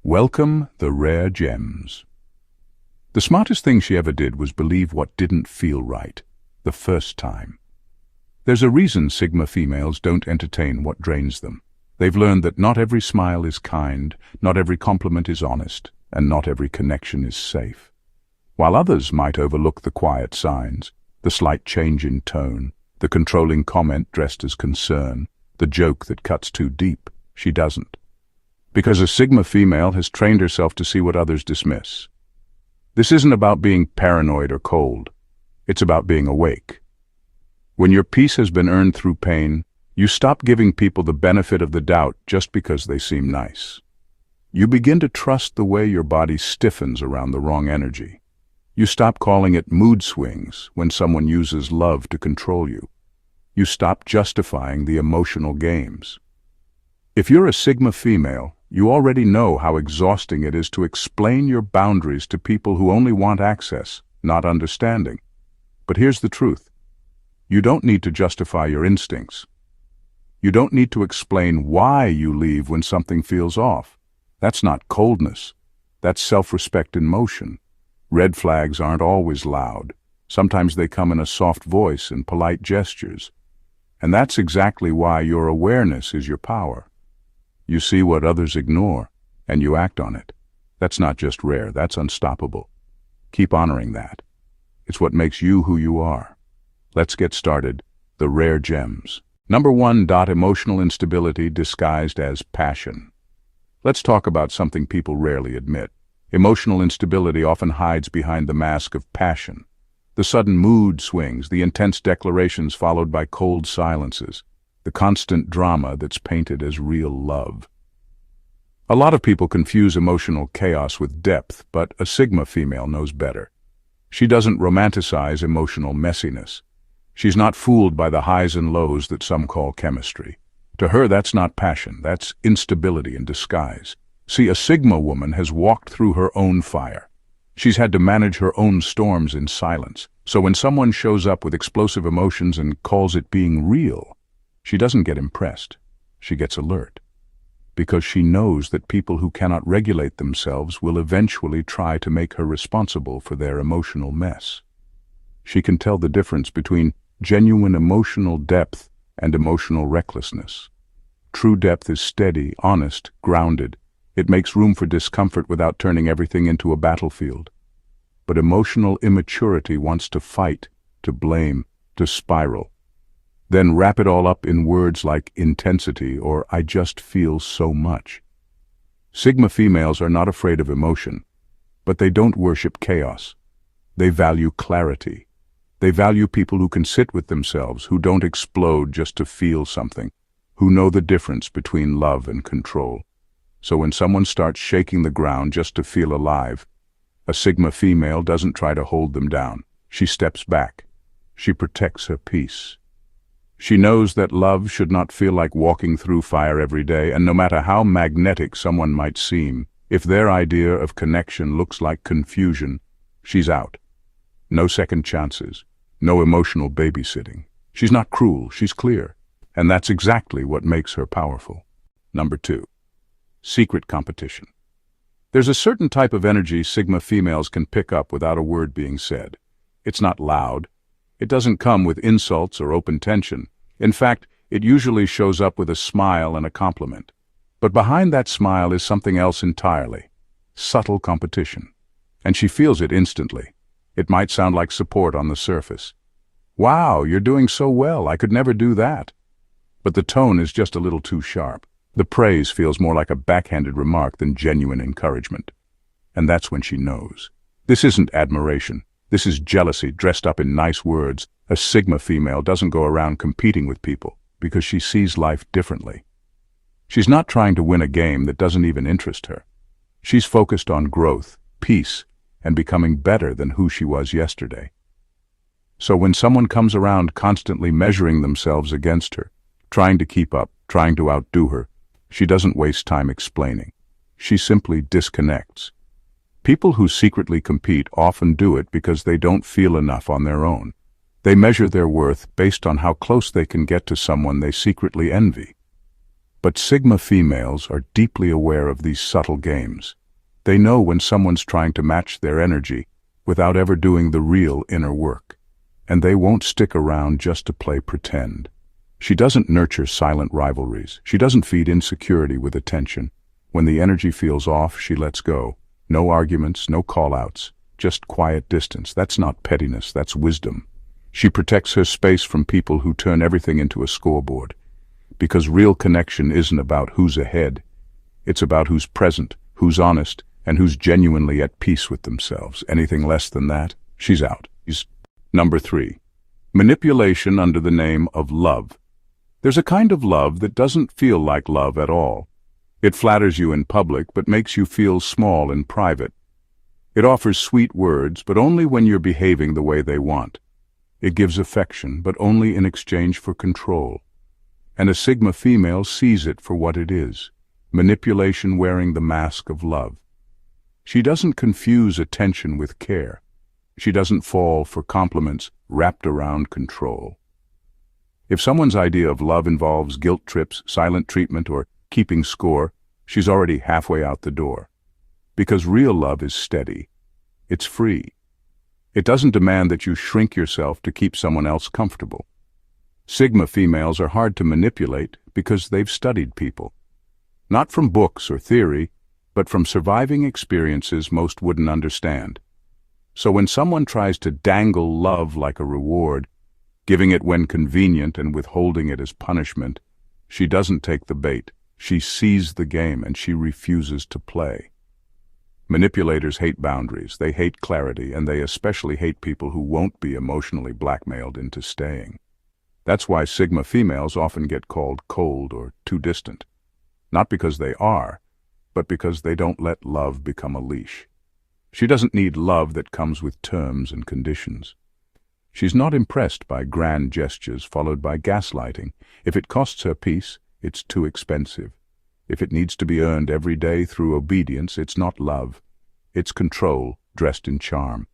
Welcome the rare gems. The smartest thing she ever did was believe what didn't feel right, the first time. There's a reason Sigma females don't entertain what drains them. They've learned that not every smile is kind, not every compliment is honest, and not every connection is safe. While others might overlook the quiet signs, the slight change in tone, the controlling comment dressed as concern, the joke that cuts too deep, she doesn't. Because a Sigma female has trained herself to see what others dismiss. This isn't about being paranoid or cold. It's about being awake. When your peace has been earned through pain, you stop giving people the benefit of the doubt just because they seem nice. You begin to trust the way your body stiffens around the wrong energy. You stop calling it mood swings when someone uses love to control you. You stop justifying the emotional games. If you're a Sigma female, you already know how exhausting it is to explain your boundaries to people who only want access, not understanding. But here's the truth. You don't need to justify your instincts. You don't need to explain why you leave when something feels off. That's not coldness. That's self-respect in motion. Red flags aren't always loud. Sometimes they come in a soft voice and polite gestures. And that's exactly why your awareness is your power. You see what others ignore, and you act on it. That's not just rare, that's unstoppable. Keep honoring that. It's what makes you who you are. Let's get started. The rare gems. Number 1. Emotional instability disguised as passion. Let's talk about something people rarely admit. Emotional instability often hides behind the mask of passion. The sudden mood swings, the intense declarations followed by cold silences. The constant drama that's painted as real love. A lot of people confuse emotional chaos with depth, but a Sigma female knows better. She doesn't romanticize emotional messiness. She's not fooled by the highs and lows that some call chemistry. To her, that's not passion, that's instability in disguise. See, a Sigma woman has walked through her own fire. She's had to manage her own storms in silence. So when someone shows up with explosive emotions and calls it being real, she doesn't get impressed, she gets alert. Because she knows that people who cannot regulate themselves will eventually try to make her responsible for their emotional mess. She can tell the difference between genuine emotional depth and emotional recklessness. True depth is steady, honest, grounded. It makes room for discomfort without turning everything into a battlefield. But emotional immaturity wants to fight, to blame, to spiral. Then wrap it all up in words like intensity or I just feel so much. Sigma females are not afraid of emotion, but they don't worship chaos. They value clarity. They value people who can sit with themselves, who don't explode just to feel something, who know the difference between love and control. So when someone starts shaking the ground just to feel alive, a Sigma female doesn't try to hold them down. She steps back. She protects her peace. She knows that love should not feel like walking through fire every day, and no matter how magnetic someone might seem, if their idea of connection looks like confusion, she's out. No second chances, no emotional babysitting. She's not cruel, she's clear, and that's exactly what makes her powerful. Number 2. Secret competition. There's a certain type of energy Sigma females can pick up without a word being said. It's not loud. It doesn't come with insults or open tension. In fact, it usually shows up with a smile and a compliment. But behind that smile is something else entirely. Subtle competition. And she feels it instantly. It might sound like support on the surface. Wow, you're doing so well, I could never do that. But the tone is just a little too sharp. The praise feels more like a backhanded remark than genuine encouragement. And that's when she knows. This isn't admiration. This is jealousy dressed up in nice words. A Sigma female doesn't go around competing with people because she sees life differently. She's not trying to win a game that doesn't even interest her. She's focused on growth, peace, and becoming better than who she was yesterday. So when someone comes around constantly measuring themselves against her, trying to keep up, trying to outdo her, she doesn't waste time explaining. She simply disconnects. People who secretly compete often do it because they don't feel enough on their own. They measure their worth based on how close they can get to someone they secretly envy. But Sigma females are deeply aware of these subtle games. They know when someone's trying to match their energy without ever doing the real inner work. And they won't stick around just to play pretend. She doesn't nurture silent rivalries. She doesn't feed insecurity with attention. When the energy feels off, she lets go. No arguments, no call-outs, just quiet distance. That's not pettiness, that's wisdom. She protects her space from people who turn everything into a scoreboard. Because real connection isn't about who's ahead. It's about who's present, who's honest, and who's genuinely at peace with themselves. Anything less than that, she's out. Number 3. Manipulation under the name of love. There's a kind of love that doesn't feel like love at all. It flatters you in public, but makes you feel small in private. It offers sweet words, but only when you're behaving the way they want. It gives affection, but only in exchange for control. And a Sigma female sees it for what it is, manipulation wearing the mask of love. She doesn't confuse attention with care. She doesn't fall for compliments wrapped around control. If someone's idea of love involves guilt trips, silent treatment, or keeping score, she's already halfway out the door. Because real love is steady. It's free. It doesn't demand that you shrink yourself to keep someone else comfortable. Sigma females are hard to manipulate because they've studied people. Not from books or theory, but from surviving experiences most wouldn't understand. So when someone tries to dangle love like a reward, giving it when convenient and withholding it as punishment, she doesn't take the bait. She sees the game and she refuses to play. Manipulators hate boundaries, they hate clarity, and they especially hate people who won't be emotionally blackmailed into staying. That's why Sigma females often get called cold or too distant. Not because they are, but because they don't let love become a leash. She doesn't need love that comes with terms and conditions. She's not impressed by grand gestures followed by gaslighting. If it costs her peace, it's too expensive. If it needs to be earned every day through obedience, it's not love. It's control, dressed in charm.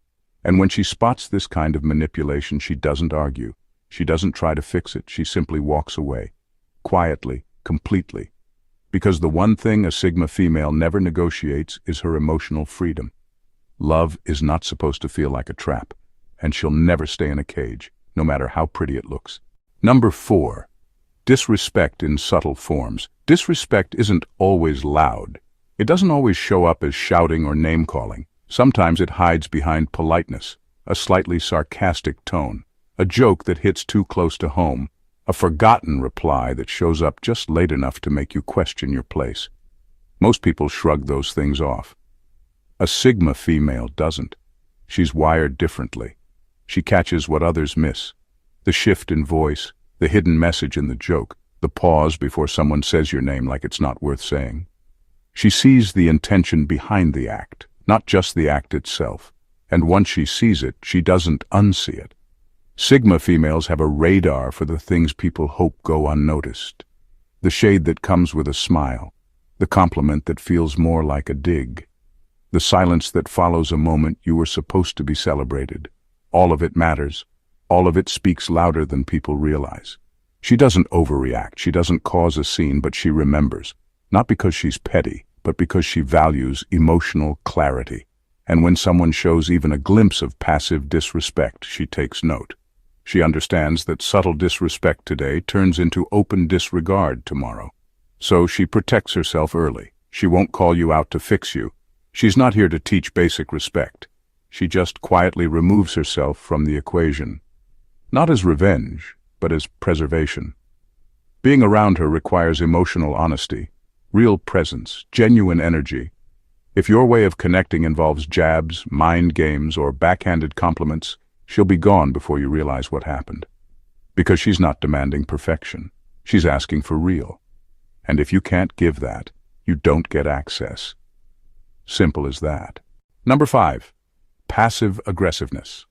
And when she spots this kind of manipulation, she doesn't argue. She doesn't try to fix it. She simply walks away. Quietly, completely. Because the one thing a Sigma female never negotiates is her emotional freedom. Love is not supposed to feel like a trap, and she'll never stay in a cage, no matter how pretty it looks. Number 4. Disrespect in subtle forms. Disrespect isn't always loud. It doesn't always show up as shouting or name-calling. Sometimes it hides behind politeness, a slightly sarcastic tone, a joke that hits too close to home, a forgotten reply that shows up just late enough to make you question your place. Most people shrug those things off. A Sigma female doesn't. She's wired differently. She catches what others miss. The shift in voice, the hidden message in the joke, the pause before someone says your name like it's not worth saying. She sees the intention behind the act, not just the act itself. And once she sees it, she doesn't unsee it. Sigma females have a radar for the things people hope go unnoticed. The shade that comes with a smile, the compliment that feels more like a dig, the silence that follows a moment you were supposed to be celebrated. All of it matters. All of it speaks louder than people realize. She doesn't overreact, she doesn't cause a scene, but she remembers. Not because she's petty, but because she values emotional clarity. And when someone shows even a glimpse of passive disrespect, she takes note. She understands that subtle disrespect today turns into open disregard tomorrow. So she protects herself early. She won't call you out to fix you. She's not here to teach basic respect. She just quietly removes herself from the equation. Not as revenge, but as preservation. Being around her requires emotional honesty, real presence, genuine energy. If your way of connecting involves jabs, mind games, or backhanded compliments, she'll be gone before you realize what happened. Because she's not demanding perfection. She's asking for real. And if you can't give that, you don't get access. Simple as that. Number 5. Passive aggressiveness.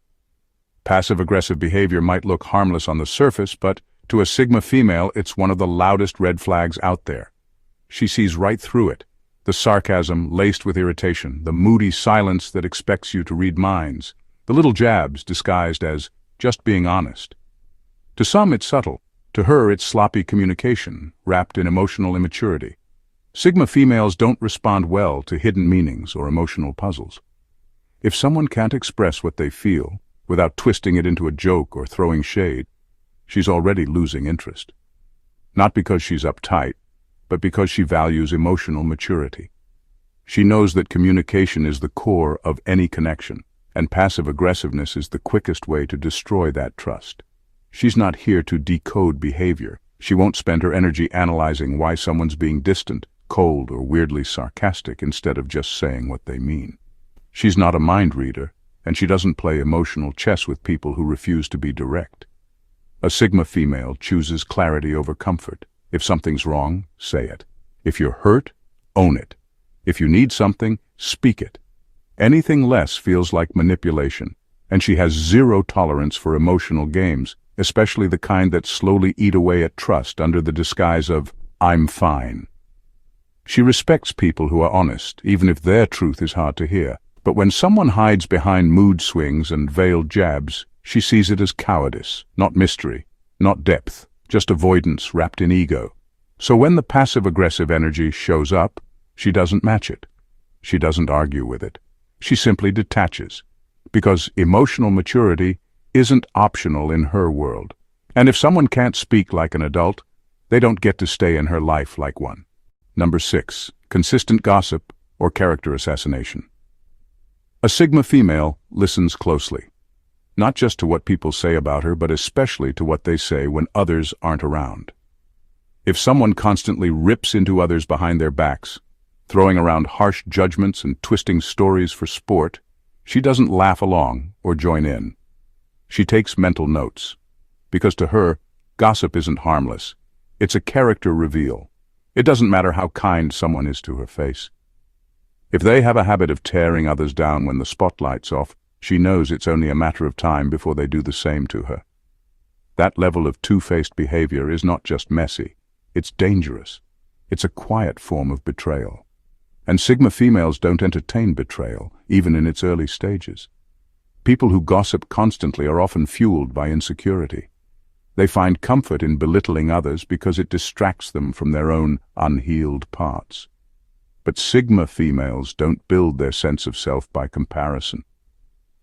Passive-aggressive behavior might look harmless on the surface, but to a Sigma female, it's one of the loudest red flags out there. She sees right through it. The sarcasm laced with irritation, the moody silence that expects you to read minds, the little jabs disguised as just being honest. To some, it's subtle. To her, it's sloppy communication, wrapped in emotional immaturity. Sigma females don't respond well to hidden meanings or emotional puzzles. If someone can't express what they feel, without twisting it into a joke or throwing shade, she's already losing interest. Not because she's uptight, but because she values emotional maturity. She knows that communication is the core of any connection, and passive aggressiveness is the quickest way to destroy that trust. She's not here to decode behavior. She won't spend her energy analyzing why someone's being distant, cold, or weirdly sarcastic instead of just saying what they mean. She's not a mind reader, and she doesn't play emotional chess with people who refuse to be direct. A Sigma female chooses clarity over comfort. If something's wrong, say it. If you're hurt, own it. If you need something, speak it. Anything less feels like manipulation, and she has zero tolerance for emotional games, especially the kind that slowly eat away at trust under the disguise of, "I'm fine." She respects people who are honest, even if their truth is hard to hear. But when someone hides behind mood swings and veiled jabs, she sees it as cowardice, not mystery, not depth, just avoidance wrapped in ego. So when the passive-aggressive energy shows up, she doesn't match it. She doesn't argue with it. She simply detaches, because emotional maturity isn't optional in her world. And if someone can't speak like an adult, they don't get to stay in her life like one. Number 6. Consistent gossip or character assassination. A Sigma female listens closely, not just to what people say about her, but especially to what they say when others aren't around. If someone constantly rips into others behind their backs, throwing around harsh judgments and twisting stories for sport, she doesn't laugh along or join in. She takes mental notes, because to her, gossip isn't harmless. It's a character reveal. It doesn't matter how kind someone is to her face. If they have a habit of tearing others down when the spotlight's off, she knows it's only a matter of time before they do the same to her. That level of two-faced behavior is not just messy, it's dangerous. It's a quiet form of betrayal. And Sigma females don't entertain betrayal, even in its early stages. People who gossip constantly are often fueled by insecurity. They find comfort in belittling others because it distracts them from their own unhealed parts. But Sigma females don't build their sense of self by comparison.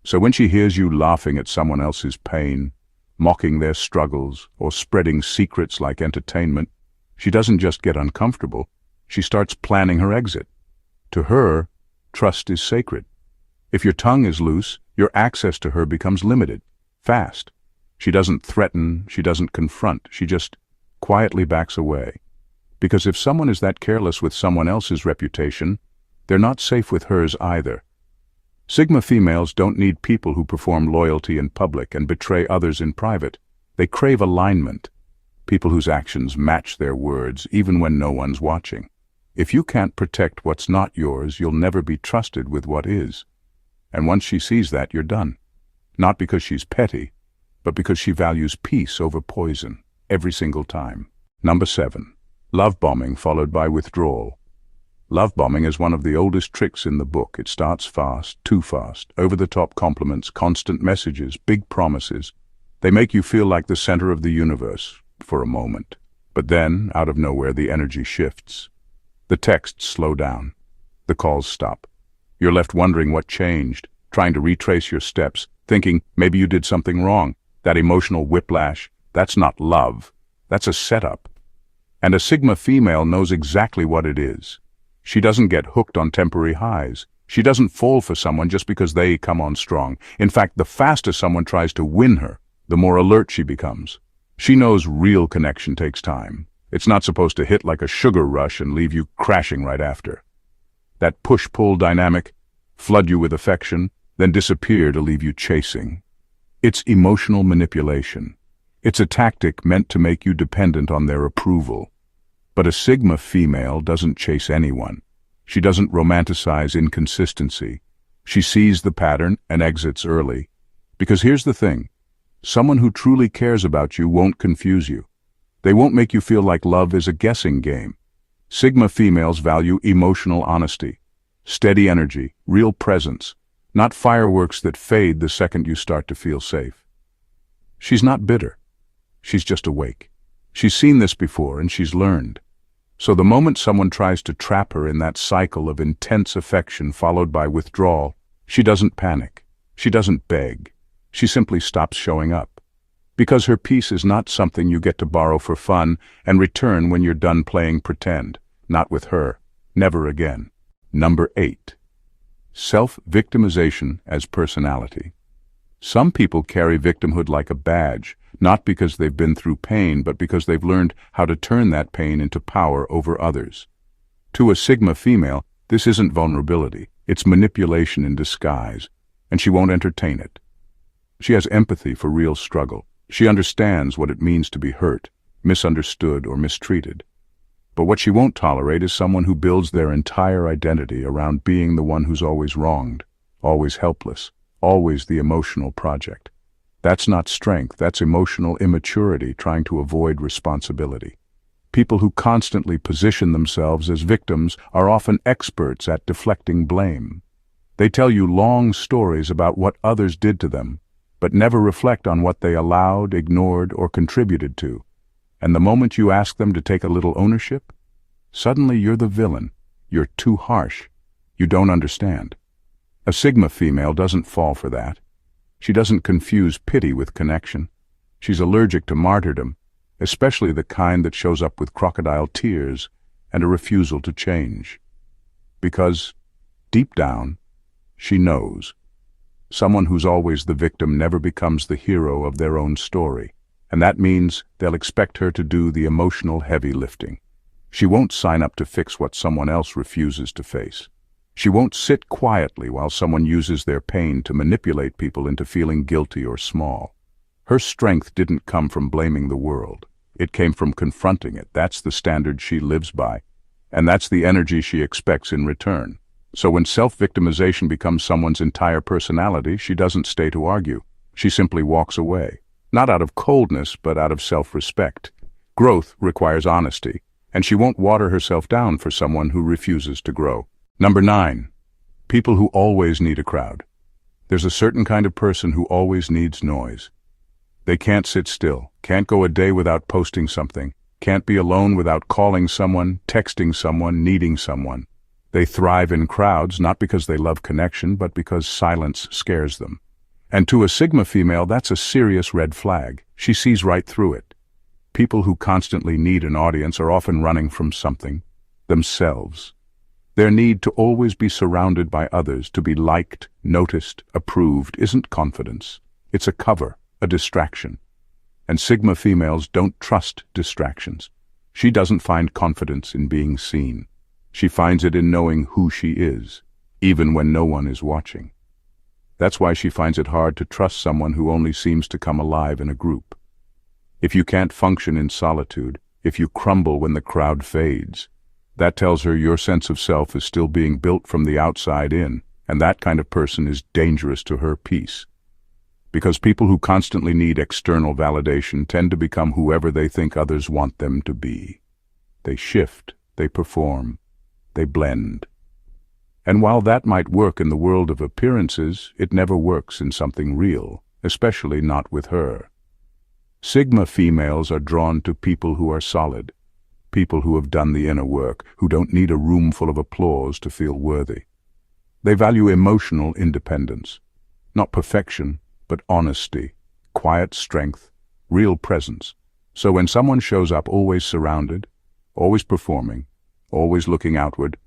So when she hears you laughing at someone else's pain, mocking their struggles, or spreading secrets like entertainment, she doesn't just get uncomfortable, she starts planning her exit. To her, trust is sacred. If your tongue is loose, your access to her becomes limited, fast. She doesn't threaten, she doesn't confront, she just quietly backs away. Because if someone is that careless with someone else's reputation, they're not safe with hers either. Sigma females don't need people who perform loyalty in public and betray others in private. They crave alignment, people whose actions match their words even when no one's watching. If you can't protect what's not yours, you'll never be trusted with what is. And once she sees that, you're done. Not because she's petty, but because she values peace over poison, every single time. Number 7. Love bombing followed by withdrawal. Love bombing is one of the oldest tricks in the book. It starts fast, too fast, over-the-top compliments, constant messages, big promises. They make you feel like the center of the universe for a moment. But then, out of nowhere, the energy shifts. The texts slow down. The calls stop. You're left wondering what changed, trying to retrace your steps, thinking maybe you did something wrong. That emotional whiplash, that's not love. That's a setup. And a Sigma female knows exactly what it is. She doesn't get hooked on temporary highs. She doesn't fall for someone just because they come on strong. In fact, the faster someone tries to win her, the more alert she becomes. She knows real connection takes time. It's not supposed to hit like a sugar rush and leave you crashing right after. That push-pull dynamic, flood you with affection, then disappear to leave you chasing. It's emotional manipulation. It's a tactic meant to make you dependent on their approval. But a Sigma female doesn't chase anyone. She doesn't romanticize inconsistency. She sees the pattern and exits early. Because here's the thing. Someone who truly cares about you won't confuse you. They won't make you feel like love is a guessing game. Sigma females value emotional honesty, steady energy, real presence, not fireworks that fade the second you start to feel safe. She's not bitter. She's just awake. She's seen this before and she's learned. So the moment someone tries to trap her in that cycle of intense affection followed by withdrawal, she doesn't panic. She doesn't beg. She simply stops showing up. Because her peace is not something you get to borrow for fun and return when you're done playing pretend. Not with her. Never again. Number 8. Self-victimization as personality. Some people carry victimhood like a badge, not because they've been through pain, but because they've learned how to turn that pain into power over others. To a Sigma female, this isn't vulnerability, it's manipulation in disguise, and she won't entertain it. She has empathy for real struggle. She understands what it means to be hurt, misunderstood, or mistreated. But what she won't tolerate is someone who builds their entire identity around being the one who's always wronged, always helpless, always the emotional project. That's not strength, that's emotional immaturity trying to avoid responsibility. People who constantly position themselves as victims are often experts at deflecting blame. They tell you long stories about what others did to them, but never reflect on what they allowed, ignored, or contributed to. And the moment you ask them to take a little ownership, suddenly you're the villain. You're too harsh. You don't understand. A Sigma female doesn't fall for that. She doesn't confuse pity with connection. She's allergic to martyrdom, especially the kind that shows up with crocodile tears and a refusal to change. Because, deep down, she knows. Someone who's always the victim never becomes the hero of their own story, and that means they'll expect her to do the emotional heavy lifting. She won't sign up to fix what someone else refuses to face. She won't sit quietly while someone uses their pain to manipulate people into feeling guilty or small. Her strength didn't come from blaming the world. It came from confronting it. That's the standard she lives by, and that's the energy she expects in return. So when self-victimization becomes someone's entire personality, she doesn't stay to argue. She simply walks away. Not out of coldness, but out of self-respect. Growth requires honesty, and she won't water herself down for someone who refuses to grow. Number 9. People who always need a crowd. There's a certain kind of person who always needs noise. They can't sit still, can't go a day without posting something, can't be alone without calling someone, texting someone, needing someone. They thrive in crowds not because they love connection, but because silence scares them. And to a Sigma female, that's a serious red flag. She sees right through it. People who constantly need an audience are often running from something, themselves. Their need to always be surrounded by others, to be liked, noticed, approved, isn't confidence. It's a cover, a distraction. And Sigma females don't trust distractions. She doesn't find confidence in being seen. She finds it in knowing who she is, even when no one is watching. That's why she finds it hard to trust someone who only seems to come alive in a group. If you can't function in solitude, if you crumble when the crowd fades, that tells her your sense of self is still being built from the outside in, and that kind of person is dangerous to her peace. Because people who constantly need external validation tend to become whoever they think others want them to be. They shift, they perform, they blend. And while that might work in the world of appearances, it never works in something real, especially not with her. Sigma females are drawn to people who are solid, people who have done the inner work, who don't need a room full of applause to feel worthy. They value emotional independence, not perfection, but honesty, quiet strength, real presence. So when someone shows up always surrounded, always performing, always looking outward,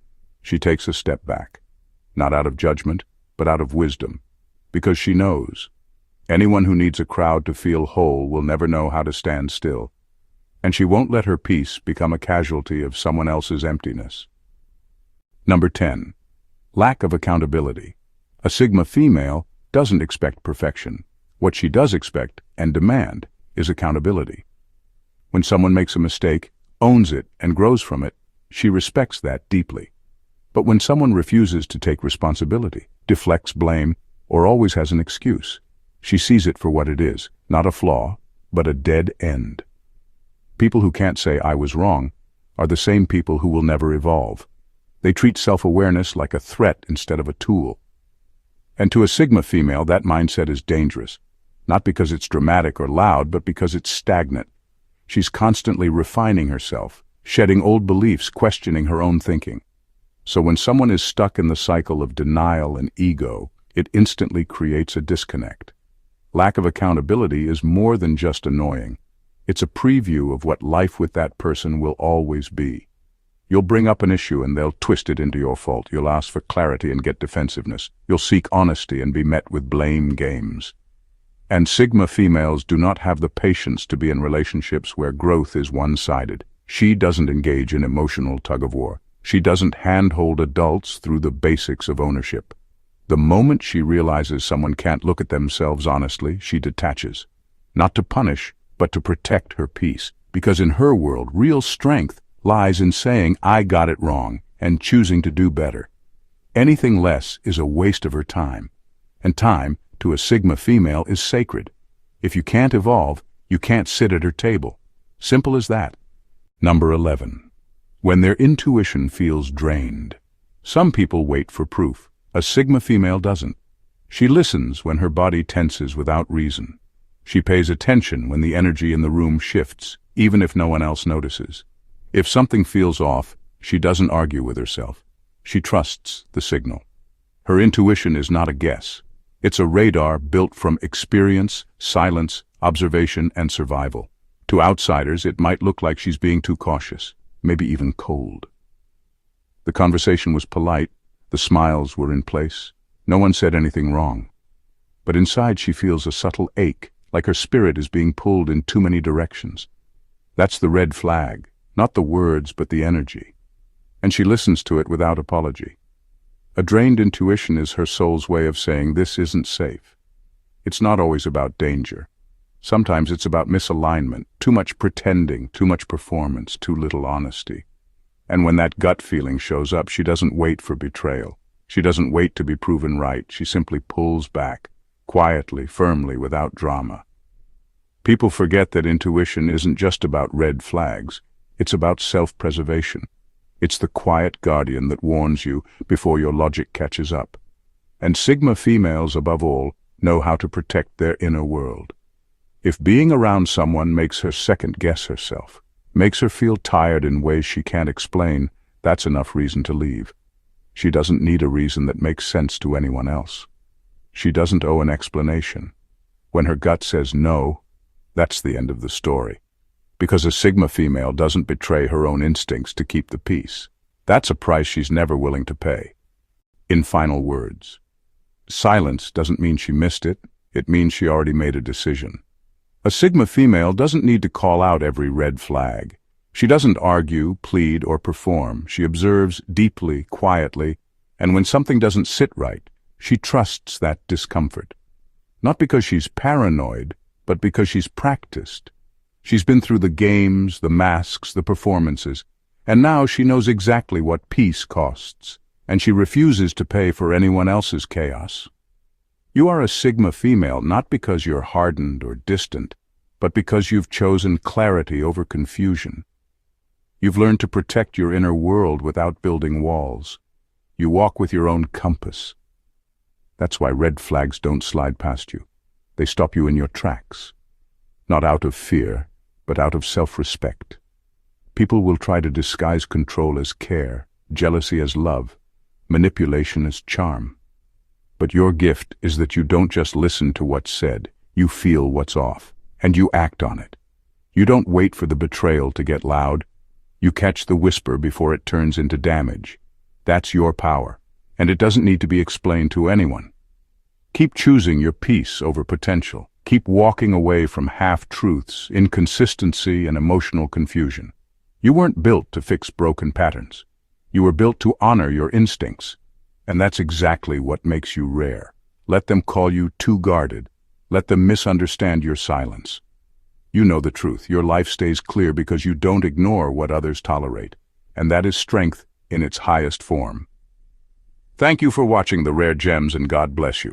she takes a step back, not out of judgment, but out of wisdom, because she knows anyone who needs a crowd to feel whole will never know how to stand still, and she won't let her peace become a casualty of someone else's emptiness. Number 10. Lack of accountability. A Sigma female doesn't expect perfection. What she does expect and demand is accountability. When someone makes a mistake, owns it, and grows from it, she respects that deeply. But when someone refuses to take responsibility, deflects blame, or always has an excuse, she sees it for what it is, not a flaw, but a dead end. People who can't say "I was wrong" are the same people who will never evolve. They treat self-awareness like a threat instead of a tool. And to a Sigma female, that mindset is dangerous, not because it's dramatic or loud, but because it's stagnant. She's constantly refining herself, shedding old beliefs, questioning her own thinking. So when someone is stuck in the cycle of denial and ego, it instantly creates a disconnect. Lack of accountability is more than just annoying. It's a preview of what life with that person will always be. You'll bring up an issue and they'll twist it into your fault. You'll ask for clarity and get defensiveness. You'll seek honesty and be met with blame games. And Sigma females do not have the patience to be in relationships where growth is one-sided. She doesn't engage in emotional tug-of-war. She doesn't handhold adults through the basics of ownership. The moment she realizes someone can't look at themselves honestly, she detaches. Not to punish, but to protect her peace. Because in her world, real strength lies in saying, "I got it wrong," and choosing to do better. Anything less is a waste of her time. And time, to a Sigma female, is sacred. If you can't evolve, you can't sit at her table. Simple as that. Number 11. When their intuition feels drained. Some people wait for proof. A Sigma female doesn't. She listens when her body tenses without reason. She pays attention when the energy in the room shifts, even if no one else notices. If something feels off, she doesn't argue with herself. She trusts the signal. Her intuition is not a guess. It's a radar built from experience, silence, observation, and survival. To outsiders, it might look like she's being too cautious, maybe even cold. The conversation was polite. The smiles were in place. No one said anything wrong. But inside she feels a subtle ache, like her spirit is being pulled in too many directions. That's the red flag, not the words but the energy. And she listens to it without apology. A drained intuition is her soul's way of saying this isn't safe. It's not always about danger. Sometimes it's about misalignment, too much pretending, too much performance, too little honesty. And when that gut feeling shows up, she doesn't wait for betrayal. She doesn't wait to be proven right. She simply pulls back, quietly, firmly, without drama. People forget that intuition isn't just about red flags. It's about self-preservation. It's the quiet guardian that warns you before your logic catches up. And Sigma females, above all, know how to protect their inner world. If being around someone makes her second-guess herself, makes her feel tired in ways she can't explain, that's enough reason to leave. She doesn't need a reason that makes sense to anyone else. She doesn't owe an explanation. When her gut says no, that's the end of the story. Because a Sigma female doesn't betray her own instincts to keep the peace. That's a price she's never willing to pay. In final words, silence doesn't mean she missed it. It means she already made a decision. A Sigma female doesn't need to call out every red flag. She doesn't argue, plead, or perform. She observes deeply, quietly, and when something doesn't sit right, she trusts that discomfort. Not because she's paranoid, but because she's practiced. She's been through the games, the masks, the performances, and now she knows exactly what peace costs, and she refuses to pay for anyone else's chaos. You are a Sigma female not because you're hardened or distant, but because you've chosen clarity over confusion. You've learned to protect your inner world without building walls. You walk with your own compass. That's why red flags don't slide past you. They stop you in your tracks. Not out of fear, but out of self-respect. People will try to disguise control as care, jealousy as love, manipulation as charm. But your gift is that you don't just listen to what's said, you feel what's off, and you act on it. You don't wait for the betrayal to get loud. You catch the whisper before it turns into damage. That's your power, and it doesn't need to be explained to anyone. Keep choosing your peace over potential. Keep walking away from half-truths, inconsistency, and emotional confusion. You weren't built to fix broken patterns. You were built to honor your instincts. And that's exactly what makes you rare. Let them call you too guarded. Let them misunderstand your silence. You know the truth. Your life stays clear because you don't ignore what others tolerate. And that is strength in its highest form. Thank you for watching The Rare Gems, and God bless you.